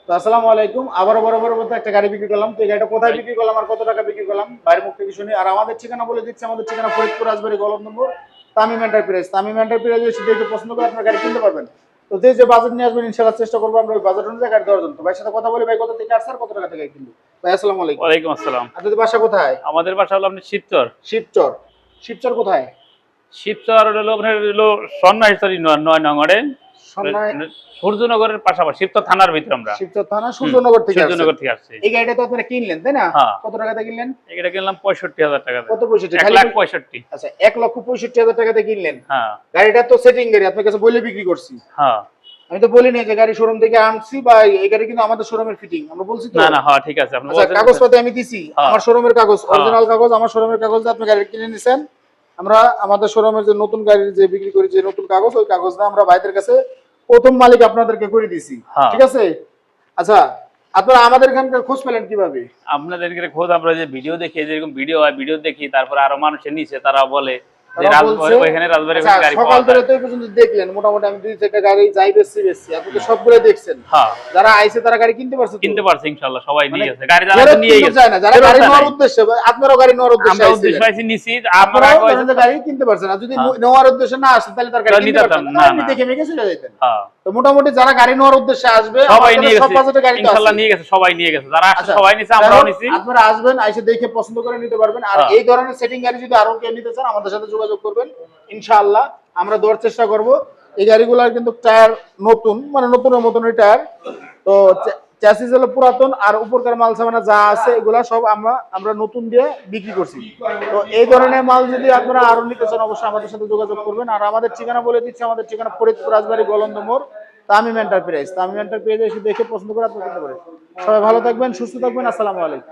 তো আসসালামু আলাইকুম। আবারও বরাবরের মতো একটা গাড়ি বিক্রি করলাম। তো এই গাড়িটা কোথায় বিক্রি করলাম আর কত টাকা বিক্রি করলাম বাইরের মুখ থেকে শুনি। আর আমাদের ঠিকানা বলে দিচ্ছি, আমাদের ঠিকানা ফরিদপুর রাজবাড়ী গলদ নম্বর তামিম এন্টারপ্রাইজ। তামিম এন্টারপ্রাইজ এসে দেখে পছন্দ করে আপনার গাড়ি কিনতে পারবেন। তো যে বাজেট নিয়ে আসবেন ইনশাআল্লাহ চেষ্টা করবো আমরা ওই বাজেট অনুযায়ী গাড়ি দেওয়ার জন্য। তো ভাইয়ের সাথে কথা বলি, ভাই কত থেকে আসছে আর কত টাকা থেকে কিনলো। ভাই আসসালামু আলাইকুম। ওয়ালাইকুম আসসালাম। আপনাদের বাসা কোথায়? আমাদের বাসা হলো আপনার শিবচর। শিবচর। শিবচর কোথায়? শিবচর হলো আপনার হলো সন্ন্যাসী 9 নং সন্ন্যায় সূর্যনগরের পাশাপাশি শিবচর থানার ভিতরে আমরা। শিবচর থানা সূর্যনগর থেকে আসছে। সূর্যনগর থেকে আসছে। এই গাড়িটা তো আপনারা কিনলেন তাই না? হ্যাঁ। কত টাকাতে কিনলেন? এটা কিনলাম 65,000 টাকা দিয়ে। কত 65? 1,65,000। আচ্ছা 1,65,000 টাকাতে কিনলেন। হ্যাঁ গাড়িটা তো সেটিং গাড়ি, আপনার কাছে বলে বিক্রি করছি। হ্যাঁ। আমি তো বলি না যে গাড়ি শোরুম থেকে আনছি বা এই গাড়ি কিন্তু আমাদের শোরুমের ফিটিং, আমরা বলছি তো। না না, হ্যাঁ ঠিক আছে। আপনি আচ্ছা বলছেন কাগজপাতি আমি দিছি, হ্যাঁ। আমার শোরুমের কাগজ, হ্যাঁ। অরিজিনাল কাগজ, আমার শোরুমের কাগজ দিয়ে আপনি গাড়ি কিনে নিছেন। আমরা আমাদের শোরুমের যে নতুন গাড়ি যে বিক্রি করি, যে নতুন কাগজ, ওই কাগজটা আমরা ভাইদের কাছে প্রথম মালিক আপনাদেরকে করে দিছি। হ্যাঁ। ঠিক আছে? আচ্ছা আপনারা আমাদের এখানকার খোঁজ পেলেন কিভাবে? আপনাদেরকে খোঁজ আমরা যে ভিডিও দেখি, যেরকম ভিডিও হয়, ভিডিও দেখি, তারপর আরো মানুষের নিচে তারা বলে যে তারা বলছে, ওইখানে রাজবাড়ী আচ্ছা, গাড়ি সকাল পাওয়া ধরে যায়। তো এই পর্যন্ত দেখলেন মোটামুটি আমি 2-4টা গাড়ি যাই বেশি আপনি তো সবগুলো দেখছেন। হ্যাঁ যারা আইছে তারা গাড়ি কিনতে পারছে তো? কিনতে পারছে ইনশাআল্লাহ, সবাই নিয়ে মানে গেছে গাড়ি, যারা ফেরত নিয়ে কিন্তু গেছে যায় না, যারা ফেরত গাড়ি যায় নেওয়ার নাই। উদ্দেশ্যে, আপনারও গাড়ি নেওয়ার উদ্দেশ্যে আমরা আইছিলেন। উদ্দেশ্য পাইছি নিছি, আমরা আপনারাও ধরেন যে গাড়ি কিনতে পারছেন না, যদি হ্যাঁ। নেওয়ার উদ্দেশ্যে না আসেন তাহলে তার গাড়ি তাহলে কিনতে নিতে পারতেন পারতাম না, না, আপনি না। দেখে মেখে চলে যেতেন। হ্যাঁ। তো মোটামুটি যারা গাড়ি নেওয়ার উদ্দেশ্যে আসবে সবাই আমাদের নিয়ে সব গেছে বাজেটে গাড়ি তো ইনশাআল্লাহ, আছে। নিয়ে গেছে, সবাই নিয়ে গেছে, যারা আসছে আচ্ছা, সবাই নিছে, যাই আমরাও হোক, নিছি। আপনারা আসবেন, এসে দেখে পছন্দ করে নিতে পারবেন। আর হ্যাঁ। এই ধরনের সেটিং গাড়ি যদি আরো কেউ নিতে চান আমাদের সাথে যোগাযোগ করবেন, ইনশাআল্লাহ আমরা দেওয়ার চেষ্টা করব। এই গাড়িগুলোর কিন্তু টায়ার নতুন, মানে নতুনের মতনই টায়ার। তো চ্যাসিস হলো পুরাতন, আর উপরকার মাল সামানা যা আছে এগুলা সব আমরা নতুন দিয়ে বিক্রি করছি। তো এই ধরনের মাল যদি আপনারা আরো নিতে চান অবশ্যই আমাদের সাথে যোগাযোগ করবেন। আর আমাদের ঠিকানা বলে দিচ্ছি, আমাদের ঠিকানা ফরিদপুর রাজবাড়ী গলন্দ মোড় তামিম এন্টারপ্রাইজ। তামিম এন্টারপ্রাইজে এসে দেখে পছন্দ করে আপনি কিনতে পারেন। সবাই ভালো থাকবেন, সুস্থ থাকবেন। আসসালামু আলাইকুম।